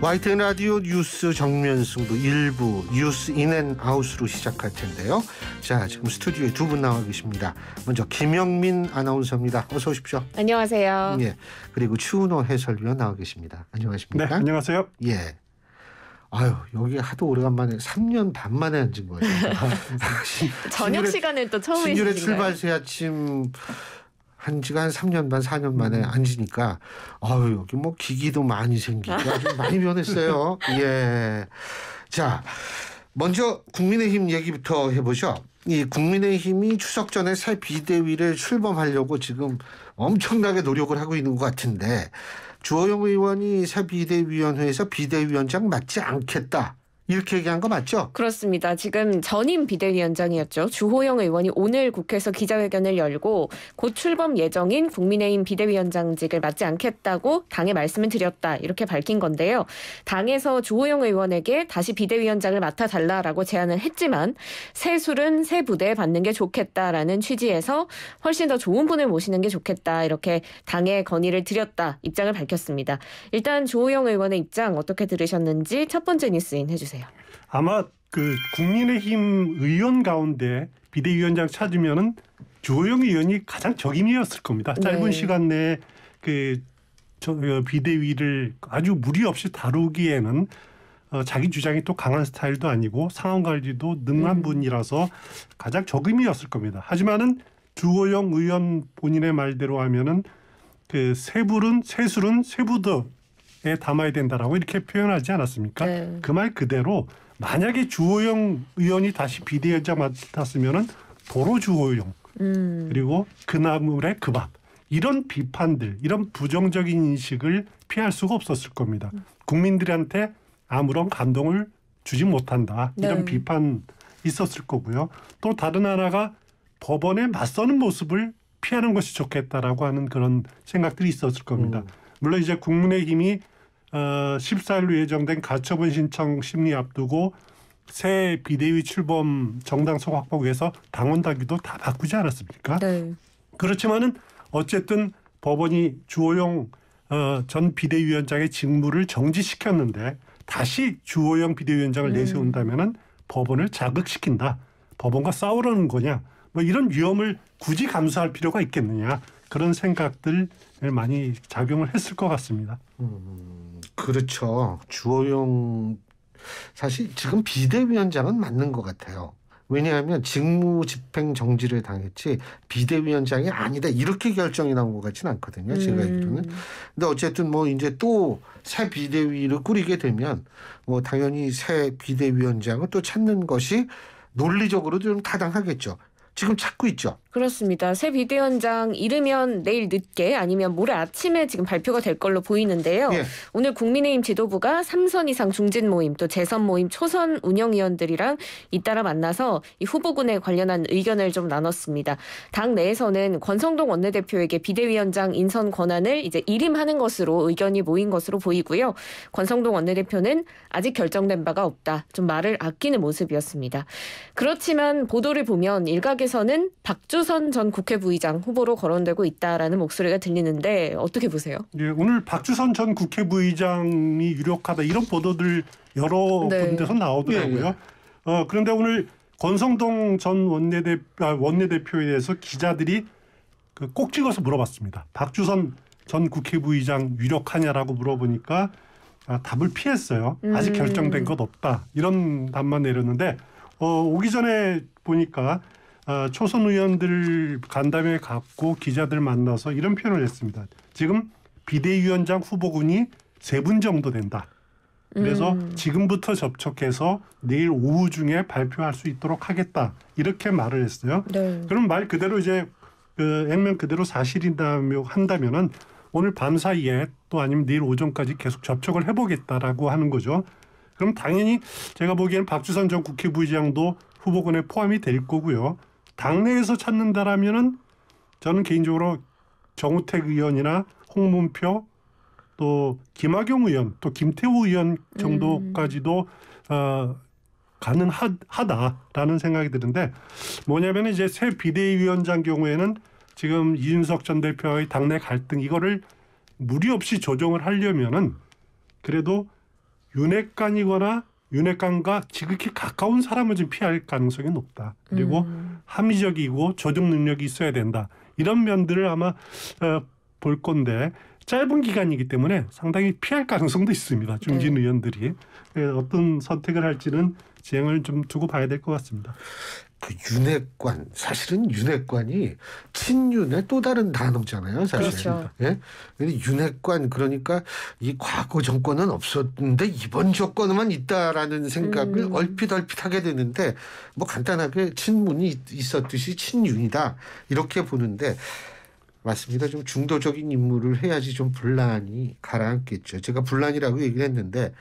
YTN 라디오 뉴스 정면 승부 1부 뉴스 인앤아웃으로 시작할 텐데요. 자, 지금 스튜디오에 두 분 나와 계십니다. 먼저 김영민 아나운서입니다. 어서 오십시오. 안녕하세요. 예. 그리고 추은호 해설위원 나와 계십니다. 안녕하십니까? 네, 안녕하세요. 예. 아유, 여기 하도 오래간만에 3년 반 만에 앉은 거예요. 저녁 시간을 또 처음 신율의 해주신가요? 출발새 아침 한 지가 한 3년 반, 4년 만에 앉으니까 아유, 여기 뭐 기기도 많이 생기고 아주 많이 변했어요. 예. 자, 먼저 국민의힘 얘기부터 해보죠. 이 국민의힘이 추석 전에 새 비대위를 출범하려고 지금 엄청나게 노력을 하고 있는 것 같은데 주호영 의원이 새 비대위원회에서 비대위원장 맡지 않겠다. 이렇게 얘기한 거 맞죠? 그렇습니다. 지금 전임 비대위원장이었죠. 주호영 의원이 오늘 국회에서 기자회견을 열고 곧 출범 예정인 국민의힘 비대위원장직을 맡지 않겠다고 당에 말씀을 드렸다. 이렇게 밝힌 건데요. 당에서 주호영 의원에게 다시 비대위원장을 맡아달라라고 제안을 했지만 새 술은 새 부대에 받는 게 좋겠다라는 취지에서 훨씬 더 좋은 분을 모시는 게 좋겠다. 이렇게 당에 건의를 드렸다. 입장을 밝혔습니다. 일단 주호영 의원의 입장 어떻게 들으셨는지 첫 번째 뉴스인 해주세요. 아마 그 국민의힘 의원 가운데 비대위원장 찾으면은 주호영 의원이 가장 적임이었을 겁니다. 짧은 네. 시간 내에 그 비대위를 아주 무리 없이 다루기에는 자기 주장이 또 강한 스타일도 아니고 상황 관리도 능한 분이라서 가장 적임이었을 겁니다. 하지만은 주호영 의원 본인의 말대로 하면은 그 새술은 새부대에 담아야 된다라고 이렇게 표현하지 않았습니까? 네. 그 말 그대로 만약에 주호영 의원이 다시 비대위원장 맡았으면은 도로 주호영 그리고 그나물의 그 밥 이런 비판들 이런 부정적인 인식을 피할 수가 없었을 겁니다. 국민들한테 아무런 감동을 주지 못한다 이런 네. 비판 있었을 거고요. 또 다른 하나가 법원에 맞서는 모습을 피하는 것이 좋겠다라고 하는 그런 생각들이 있었을 겁니다. 물론 이제 국민의힘이 14일로 예정된 가처분 신청 심리 앞두고 새 비대위 출범 정당석 확보 위해서 당원 당규도 다 바꾸지 않았습니까? 네. 그렇지만은 어쨌든 법원이 주호영 전 비대위원장의 직무를 정지시켰는데 다시 주호영 비대위원장을 내세운다면은 법원을 자극시킨다. 법원과 싸우려는 거냐? 뭐 이런 위험을 굳이 감수할 필요가 있겠느냐? 그런 생각들 많이 작용을 했을 것 같습니다. 그렇죠. 주호영 사실 지금 비대위원장은 맞는 것 같아요. 왜냐하면 직무 집행 정지를 당했지 비대위원장이 아니다 이렇게 결정이 나온 것 같지는 않거든요. 제가 알기로는. 근데 어쨌든 뭐 이제 또 새 비대위를 꾸리게 되면 뭐 당연히 새 비대위원장을 또 찾는 것이 논리적으로도 좀 타당하겠죠. 지금 찾고 있죠. 그렇습니다. 새 비대위원장 이르면 내일 늦게 아니면 모레 아침에 지금 발표가 될 걸로 보이는데요. 예. 오늘 국민의힘 지도부가 3선 이상 중진 모임 또 재선 모임 초선 운영위원들이랑 잇따라 만나서 이 후보군에 관련한 의견을 좀 나눴습니다. 당 내에서는 권성동 원내대표에게 비대위원장 인선 권한을 이제 일임하는 것으로 의견이 모인 것으로 보이고요. 권성동 원내대표는 아직 결정된 바가 없다. 좀 말을 아끼는 모습이었습니다. 그렇지만 보도를 보면 일각에서는 박주선 전 국회 부의장 후보로 거론되고 있다라는 목소리가 들리는데 어떻게 보세요? 예, 오늘 박주선 전 국회 부의장이 유력하다 이런 보도들 여러 네. 군데서 나오더라고요. 그런데 오늘 권성동 전 원내대표에 대해서 기자들이 꼭 찍어서 물어봤습니다. 박주선 전 국회 부의장 유력하냐라고 물어보니까 답을 피했어요. 아직 결정된 것 없다. 이런 답만 내렸는데 오기 전에 보니까 초선 의원들 간담회 갖고 기자들 만나서 이런 표현을 했습니다. 지금 비대위원장 후보군이 3분 정도 된다. 그래서 지금부터 접촉해서 내일 오후 중에 발표할 수 있도록 하겠다. 이렇게 말을 했어요. 네. 그럼 말 그대로 이제 액면 그대로 사실이라며 한다면은 오늘 밤 사이에 또 아니면 내일 오전까지 계속 접촉을 해보겠다라고 하는 거죠. 그럼 당연히 제가 보기에는 박주선 전 국회 부의장도 후보군에 포함이 될 거고요. 당내에서 찾는다라면은 저는 개인적으로 정우택 의원이나 홍문표 또 김학용 의원 또 김태우 의원 정도까지도 가능하다라는 생각이 드는데 뭐냐면 이제 새 비대위원장 경우에는 지금 이준석 전 대표의 당내 갈등 이거를 무리 없이 조정을 하려면은 그래도 윤핵관이거나 윤핵관과 지극히 가까운 사람을 좀 피할 가능성이 높다. 그리고 합리적이고 조정 능력이 있어야 된다. 이런 면들을 아마 볼 건데 짧은 기간이기 때문에 상당히 피할 가능성도 있습니다. 중진 네. 의원들이. 어떤 선택을 할지는 진행을 좀 두고 봐야 될 것 같습니다. 그 윤핵관, 사실은 윤핵관이 친윤의 또 다른 단어잖아요. 사실. 그렇죠. 예? 윤핵관 그러니까 이 과거 정권은 없었는데 이번 정권만 있다라는 생각을 얼핏 하게 되는데 뭐 간단하게 친문이 있었듯이 친윤이다 이렇게 보는데 맞습니다. 좀 중도적인 인물을 해야지 좀 분란이 가라앉겠죠. 제가 분란이라고 얘기를 했는데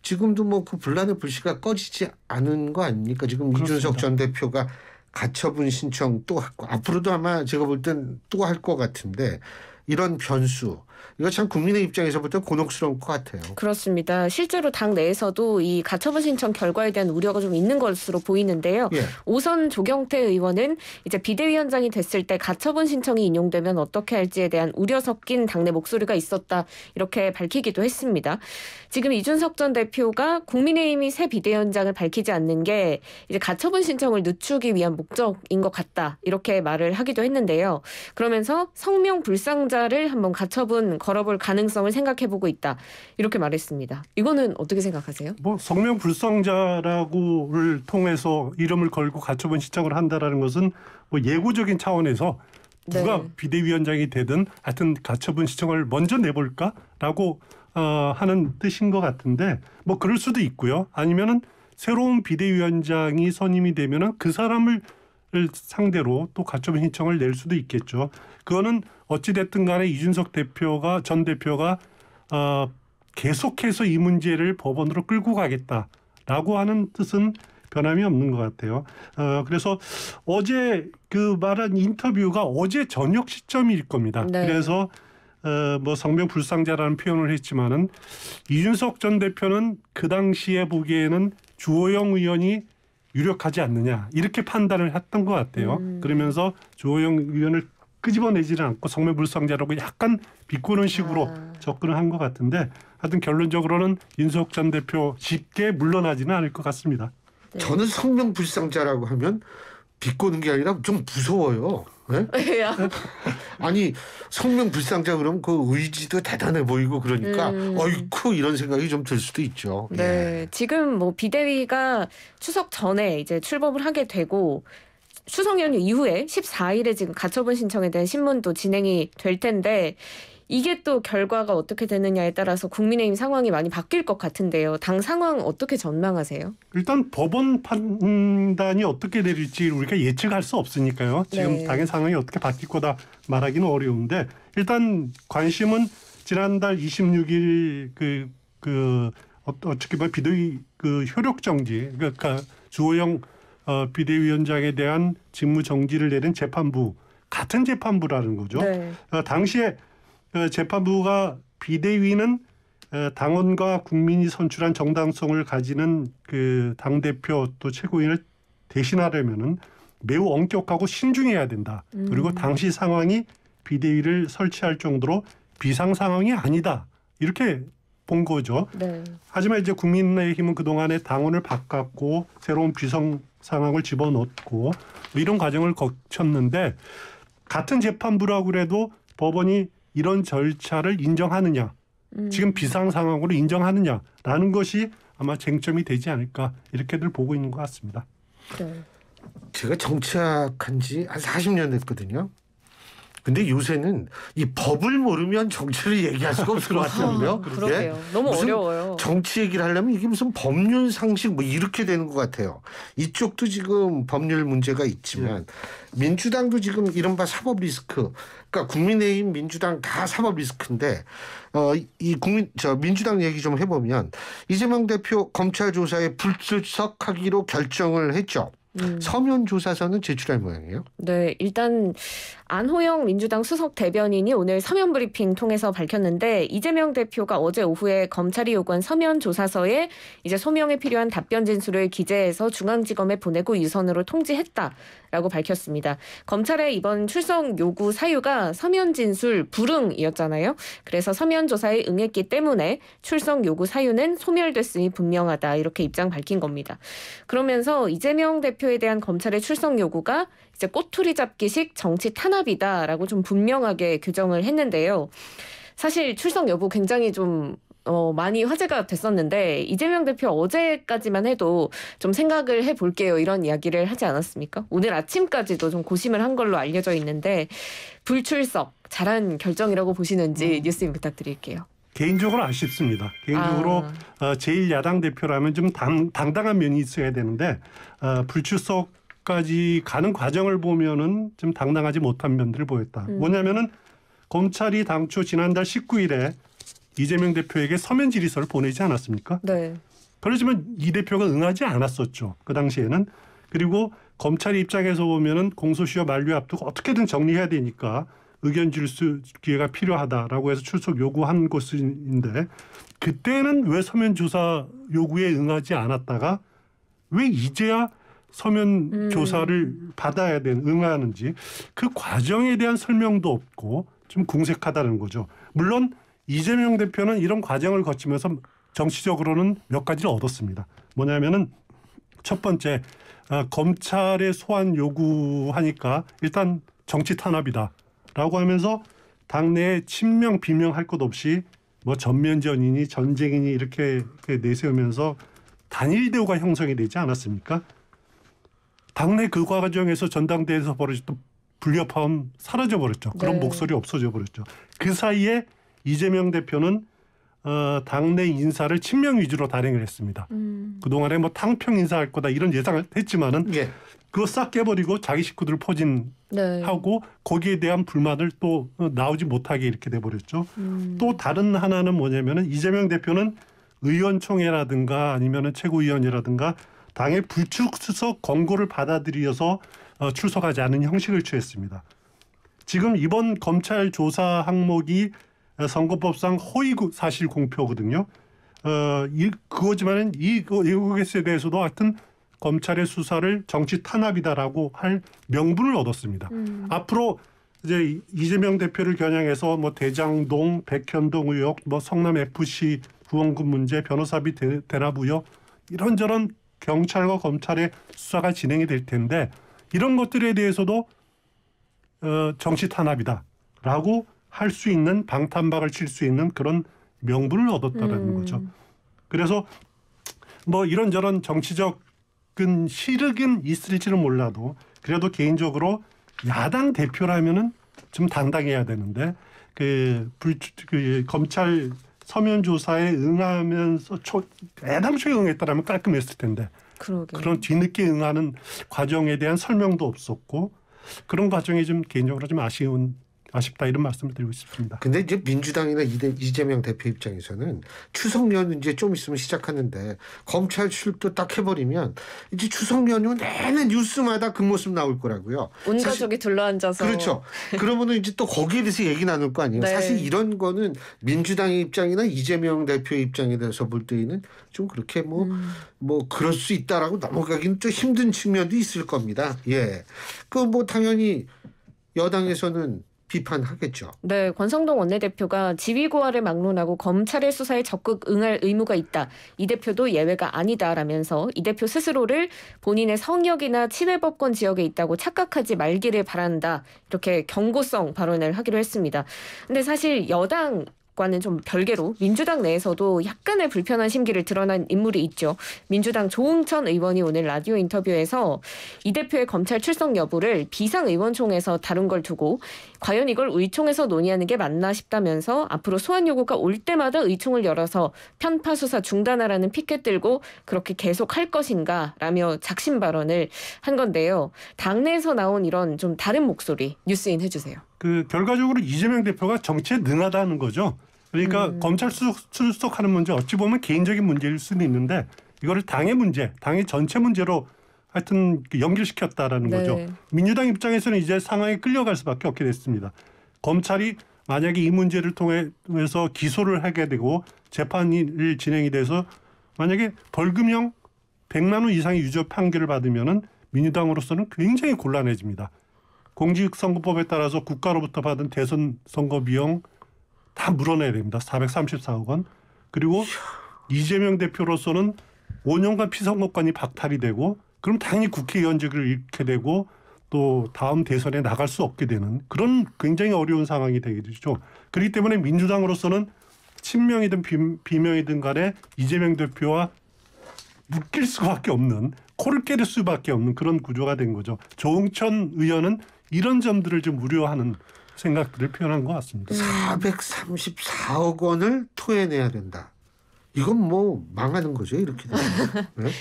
지금도 뭐 그 분란의 불씨가 꺼지지 않은 거 아닙니까? 지금 그렇습니다. 이준석 전 대표가 가처분 신청 또 하고 앞으로도 아마 제가 볼 땐 또 할 것 같은데 이런 변수 이거 참 국민의 입장에서부터 곤혹스러울 것 같아요. 그렇습니다. 실제로 당 내에서도 이 가처분 신청 결과에 대한 우려가 좀 있는 것으로 보이는데요. 예. 오선 조경태 의원은 이제 비대위원장이 됐을 때 가처분 신청이 인용되면 어떻게 할지에 대한 우려 섞인 당내 목소리가 있었다 이렇게 밝히기도 했습니다. 지금 이준석 전 대표가 국민의힘이 새 비대위원장을 밝히지 않는 게 이제 가처분 신청을 늦추기 위한 목적인 것 같다 이렇게 말을 하기도 했는데요. 그러면서 성명 불상자를 한번 가처분 걸어볼 가능성을 생각해보고 있다 이렇게 말했습니다. 이거는 어떻게 생각하세요? 뭐 성명 불상자라고를 통해서 이름을 걸고 가처분 신청을 한다라는 것은 뭐 예고적인 차원에서 누가 네. 비대위원장이 되든 하여튼 가처분 신청을 먼저 내볼까라고 하는 뜻인 것 같은데 뭐 그럴 수도 있고요. 아니면은 새로운 비대위원장이 선임이 되면은 그 사람을 상대로 또 가처분 신청을 낼 수도 있겠죠. 그거는 어찌 됐든 간에 이준석 전 대표가 계속해서 이 문제를 법원으로 끌고 가겠다라고 하는 뜻은 변함이 없는 것 같아요. 그래서 어제 그 말한 인터뷰가 어제 저녁 시점일 겁니다. 네. 그래서 뭐 성명 불상자라는 표현을 했지만은 이준석 전 대표는 그 당시에 보기에는 주호영 의원이 유력하지 않느냐 이렇게 판단을 했던 것 같아요. 그러면서 주호영 의원을 끄집어내지는 않고 성명 불상자라고 약간 비꼬는 식으로 접근을 한 것 같은데 하여튼 결론적으로는 이준석 전 대표 쉽게 물러나지는 않을 것 같습니다. 네. 저는 성명 불상자라고 하면 비꼬는 게 아니라 좀 무서워요. 네? 왜요? 아니 성명 불상자 그러면 그 의지도 대단해 보이고 그러니까 어이쿠 이런 생각이 좀 들 수도 있죠. 네, 예. 지금 뭐 비대위가 추석 전에 이제 출범을 하게 되고 추석 연휴 이후에 14일에 지금 가처분 신청에 대한 신문도 진행이 될 텐데 이게 또 결과가 어떻게 되느냐에 따라서 국민의힘 상황이 많이 바뀔 것 같은데요. 당 상황 어떻게 전망하세요? 일단 법원 판단이 어떻게 내릴지 우리가 예측할 수 없으니까요. 지금 네. 당의 상황이 어떻게 바뀔 거다 말하기는 어려운데 일단 관심은 지난달 26일 어떻게 보면 비대위 그 효력 정지 그러니까 주호영 비대위원장에 대한 직무 정지를 내린 재판부 같은 재판부라는 거죠. 네. 당시에 재판부가 비대위는 당원과 국민이 선출한 정당성을 가지는 그 당대표 또 최고위원을 대신하려면은 매우 엄격하고 신중해야 된다. 그리고 당시 상황이 비대위를 설치할 정도로 비상 상황이 아니다. 이렇게 본 거죠. 네. 하지만 이제 국민의힘은 그동안에 당원을 바꿨고 새로운 비상 상황을 집어넣고 이런 과정을 거쳤는데 같은 재판부라고 그래도 법원이 이런 절차를 인정하느냐 지금 비상 상황으로 인정하느냐라는 것이 아마 쟁점이 되지 않을까 이렇게들 보고 있는 것 같습니다. 네. 제가 정치학한 지 한 40년 됐거든요. 근데 요새는 이 법을 모르면 정치를 얘기할 수가 없을 것 같거든요. 그러게요. 너무 무슨 어려워요. 정치 얘기를 하려면 이게 무슨 법률 상식 뭐 이렇게 되는 것 같아요. 이쪽도 지금 법률 문제가 있지만 민주당도 지금 이른바 사법 리스크. 그러니까 국민의힘 민주당 다 사법 리스크인데 민주당 얘기 좀 해보면 이재명 대표 검찰 조사에 불출석하기로 결정을 했죠. 서면 조사서는 제출할 모양이에요. 네, 일단 안호영 민주당 수석 대변인이 오늘 서면 브리핑 통해서 밝혔는데 이재명 대표가 어제 오후에 검찰이 요구한 서면 조사서에 이제 소명에 필요한 답변 진술을 기재해서 중앙지검에 보내고 유선으로 통지했다라고 밝혔습니다. 검찰의 이번 출석 요구 사유가 서면 진술 불응이었잖아요. 그래서 서면 조사에 응했기 때문에 출석 요구 사유는 소멸됐으니 분명하다 이렇게 입장 밝힌 겁니다. 그러면서 이재명 대표에 대한 검찰의 출석 요구가 이제 꼬투리 잡기식 정치 탄압이다라고 좀 분명하게 규정을 했는데요. 사실 출석 여부 굉장히 좀 많이 화제가 됐었는데 이재명 대표 어제까지만 해도 좀 생각을 해볼게요 이런 이야기를 하지 않았습니까? 오늘 아침까지도 좀 고심을 한 걸로 알려져 있는데 불출석 잘한 결정이라고 보시는지 뉴스님 부탁드릴게요. 개인적으로 아쉽습니다. 개인적으로 제1야당 대표라면 좀 당당한 면이 있어야 되는데 불출석까지 가는 과정을 보면은 좀 당당하지 못한 면들을 보였다. 뭐냐면은 검찰이 당초 지난달 19일에 이재명 대표에게 서면 질의서를 보내지 않았습니까? 네. 그렇지만 이 대표가 응하지 않았었죠. 그 당시에는. 그리고 검찰 입장에서 보면은 공소시효 만료 앞두고 어떻게든 정리해야 되니까 의견 질수 기회가 필요하다라고 해서 출석 요구한 것인데 그때는 왜 서면 조사 요구에 응하지 않았다가 왜 이제야 서면 조사를 받아야 응하는지 그 과정에 대한 설명도 없고 좀 궁색하다는 거죠. 물론 이재명 대표는 이런 과정을 거치면서 정치적으로는 몇 가지를 얻었습니다. 뭐냐면은 첫 번째 검찰의 소환 요구하니까 일단 정치 탄압이다라고 하면서 당내에 친명 비명할 것 없이 뭐 전면전이니 전쟁이니 이렇게 내세우면서 단일 대우가 형성이 되지 않았습니까? 당내 그 과정에서 전당대회에서 벌어졌던 불협화음 사라져 버렸죠. 그런 네. 목소리 없어져 버렸죠. 그 사이에 이재명 대표는 당내 인사를 친명 위주로 단행을 했습니다. 그동안에 뭐 탕평 인사할 거다 이런 예상을 했지만은 예. 그거 싹 깨버리고 자기 식구들을 포진하고 네. 거기에 대한 불만을 또 나오지 못하게 이렇게 돼버렸죠. 또 다른 하나는 뭐냐면은 이재명 대표는 의원총회라든가 아니면은 최고위원이라든가 당의 불출석 권고를 받아들여서 출석하지 않은 형식을 취했습니다. 지금 이번 검찰 조사 항목이 선거법상 허위 사실 공표거든요. 그거지만은 이것에 대해서도 하여튼 검찰의 수사를 정치 탄압이다라고 할 명분을 얻었습니다. 앞으로 이제 이재명 대표를 겨냥해서 뭐 대장동, 백현동 의혹, 뭐 성남 FC 후원금 문제, 변호사비 대납 의혹 이런저런 경찰과 검찰의 수사가 진행이 될 텐데 이런 것들에 대해서도 정치 탄압이다라고 할 수 있는 방탄박을 칠 수 있는 그런 명분을 얻었다는 거죠. 그래서 뭐 이런저런 정치적인 실익은 있을지는 몰라도 그래도 개인적으로 야당 대표라면은 좀 당당해야 되는데 그 검찰 서면 조사에 응하면서 애당초에 응했다라면 깔끔했을 텐데 그러게요. 그런 뒤늦게 응하는 과정에 대한 설명도 없었고 그런 과정이 좀 개인적으로 좀 아쉽다 이런 말씀을 드리고 싶습니다. 근데 이제 민주당이나 이재명 대표 입장에서는 추석 연휴 이제 좀 있으면 시작하는데 검찰 출두 딱 해버리면 이제 추석 연휴 내내 뉴스마다 그 모습 나올 거라고요. 온 가족이 둘러앉아서. 그렇죠. 그러면은 이제 또 거기에 대해서 얘기 나눌 거 아니에요. 네. 사실 이런 거는 민주당의 입장이나 이재명 대표의 입장에 대해서 볼 때에는 좀 그렇게 뭐 그럴 수 있다라고 넘어가기는 좀 힘든 측면도 있을 겁니다. 예. 그 뭐 당연히 여당에서는 비판하겠죠. 네, 권성동 원내대표가 지위고하를 막론하고 검찰의 수사에 적극 응할 의무가 있다. 이 대표도 예외가 아니다라면서 이 대표 스스로를 본인의 성역이나 치외법권 지역에 있다고 착각하지 말기를 바란다. 이렇게 경고성 발언을 하기로 했습니다. 근데 사실 여당 과는 좀 별개로 민주당 내에서도 약간의 불편한 심기를 드러난 인물이 있죠. 민주당 조응천 의원이 오늘 라디오 인터뷰에서 이 대표의 검찰 출석 여부를 비상의원총회에서 다룬 걸 두고 과연 이걸 의총에서 논의하는 게 맞나 싶다면서 앞으로 소환 요구가 올 때마다 의총을 열어서 편파 수사 중단하라는 피켓 들고 그렇게 계속 할 것인가라며 작심 발언을 한 건데요. 당내에서 나온 이런 좀 다른 목소리 뉴스인 해주세요. 그 결과적으로 이재명 대표가 정치에 능하다는 거죠. 그러니까 검찰 출석하는 문제 어찌 보면 개인적인 문제일 수는 있는데 이거를 당의 문제, 당의 전체 문제로 하여튼 연결시켰다라는 네. 거죠. 민주당 입장에서는 이제 상황에 끌려갈 수밖에 없게 됐습니다. 검찰이 만약에 이 문제를 통해서 기소를 하게 되고 재판이 진행이 돼서 만약에 벌금형 100만 원 이상의 유죄 판결을 받으면은 민주당으로서는 굉장히 곤란해집니다. 공직선거법에 따라서 국가로부터 받은 대선 선거 비용 다 물어내야 됩니다. 434억 원. 그리고 이재명 대표로서는 5년간 피선거권이 박탈이 되고 그럼 당연히 국회의원직을 잃게 되고 또 다음 대선에 나갈 수 없게 되는 그런 굉장히 어려운 상황이 되게 되죠. 그렇기 때문에 민주당으로서는 친명이든 비명이든 간에 이재명 대표와 묶일 수밖에 없는 코를 깨를 수밖에 없는 그런 구조가 된 거죠. 조응천 의원은 이런 점들을 좀 우려하는 생각들을 표현한 것 같습니다. 434억 원을 토해내야 된다. 이건 뭐 망하는 거죠. 이렇게 되면. 네?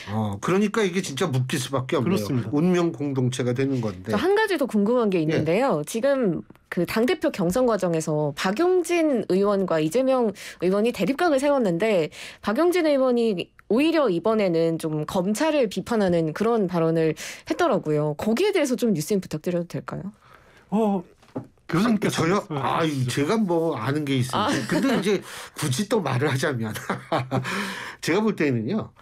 그러니까 이게 진짜 묶일 수밖에 없네요. 그렇습니다. 운명 공동체가 되는 건데. 한 가지 더 궁금한 게 있는데요. 지금 그 당대표 경선 과정에서 박용진 의원과 이재명 의원이 대립각을 세웠는데 박용진 의원이 오히려 이번에는 좀 검찰을 비판하는 그런 발언을 했더라고요. 거기에 대해서 좀 뉴스인 부탁드려도 될까요? 교수님께서 저요? 제가 뭐 아는 게 있어요. 근데 이제 굳이 또 말을 하자면 제가 볼 때는요.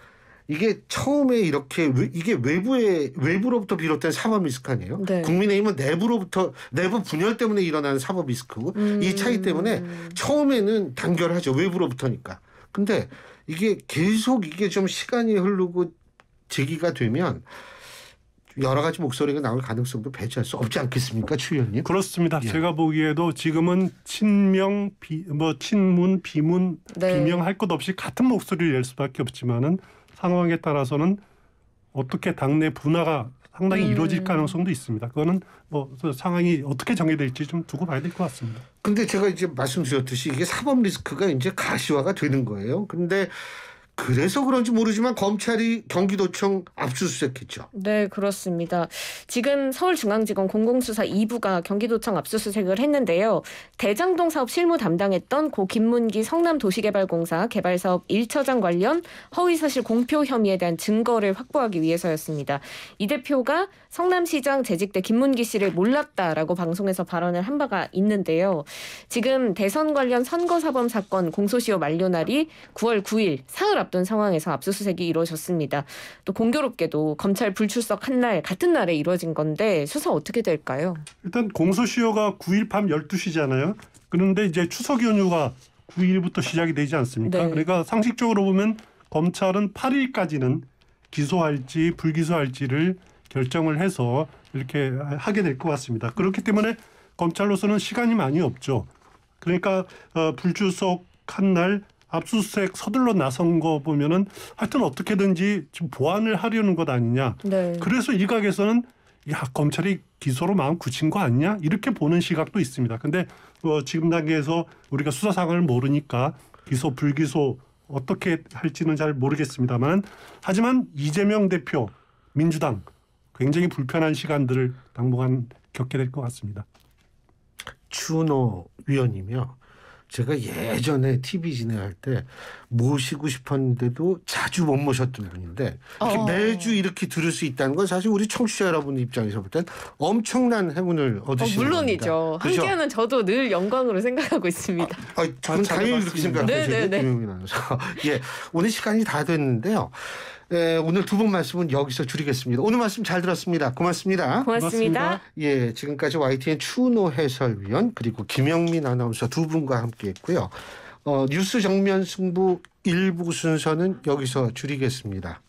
이게 처음에 이렇게 이게 외부로부터 비롯된 사법 리스크 아니에요? 네. 국민의힘은 내부 분열 때문에 일어나는 사법 리스크고 이 차이 때문에 처음에는 단결하죠. 외부로부터니까. 근데 이게 계속 이게 좀 시간이 흐르고 제기가 되면 여러 가지 목소리가 나올 가능성도 배제할 수 없지 않겠습니까, 추 의원님? 그렇습니다. 예. 제가 보기에도 지금은 친문, 비문, 네. 비명 할 것 없이 같은 목소리를 낼 수밖에 없지만은 상황에 따라서는 어떻게 당내 분화가 상당히 이루어질 가능성도 있습니다. 그거는 뭐 상황이 어떻게 정해질지 좀 두고 봐야 될 것 같습니다. 근데 제가 이제 말씀드렸듯이 이게 사법 리스크가 이제 가시화가 되는 거예요. 근데 그래서 그런지 모르지만 검찰이 경기도청 압수수색했죠. 네, 그렇습니다. 지금 서울중앙지검 공공수사 2부가 경기도청 압수수색을 했는데요. 대장동 사업 실무 담당했던 고 김문기 성남도시개발공사 개발사업 1처장 관련 허위사실 공표 혐의에 대한 증거를 확보하기 위해서였습니다. 이 대표가 성남시장 재직 때 김문기 씨를 몰랐다라고 방송에서 발언을 한 바가 있는데요. 지금 대선 관련 선거사범 사건 공소시효 만료 날이 9월 9일 사흘 앞둔 상황에서 압수수색이 이루어졌습니다. 또 공교롭게도 검찰 불출석 한 날 같은 날에 이루어진 건데 수사 어떻게 될까요? 일단 공소시효가 9일 밤 12시잖아요. 그런데 이제 추석 연휴가 9일부터 시작이 되지 않습니까? 네. 그러니까 상식적으로 보면 검찰은 8일까지는 기소할지 불기소할지를 결정을 해서 이렇게 하게 될 것 같습니다. 그렇기 때문에 검찰로서는 시간이 많이 없죠. 그러니까 불출석 한 날 압수수색 서둘러 나선 거 보면은 하여튼 어떻게든지 좀 보완을 하려는 것 아니냐. 네. 그래서 일각에서는 검찰이 기소로 마음 굳힌 거 아니냐 이렇게 보는 시각도 있습니다. 근데 지금 단계에서 우리가 수사 상황을 모르니까 기소 불기소 어떻게 할지는 잘 모르겠습니다만 하지만 이재명 대표 민주당 굉장히 불편한 시간들을 당분간 겪게 될 것 같습니다. 추노 위원이며 제가 예전에 TV 진행할 때 모시고 싶었는데도 자주 못 모셨던 분인데 이렇게 매주 이렇게 들을 수 있다는 건 사실 우리 청취자 여러분 입장에서 볼 땐 엄청난 행운을 얻으시는 물론이죠. 겁니다. 함께하는 저도 늘 영광으로 생각하고 있습니다. 저는 당연히 그렇게 생각하시고 네네네. 김용민 아나운서. 예, 오늘 시간이 다 됐는데요. 오늘 두 분 말씀은 여기서 줄이겠습니다. 오늘 말씀 잘 들었습니다. 고맙습니다. 고맙습니다. 예, 지금까지 YTN 추노 해설위원 그리고 김영민 아나운서 두 분과 함께했고요. 뉴스 정면 승부 1부 순서는 여기서 줄이겠습니다.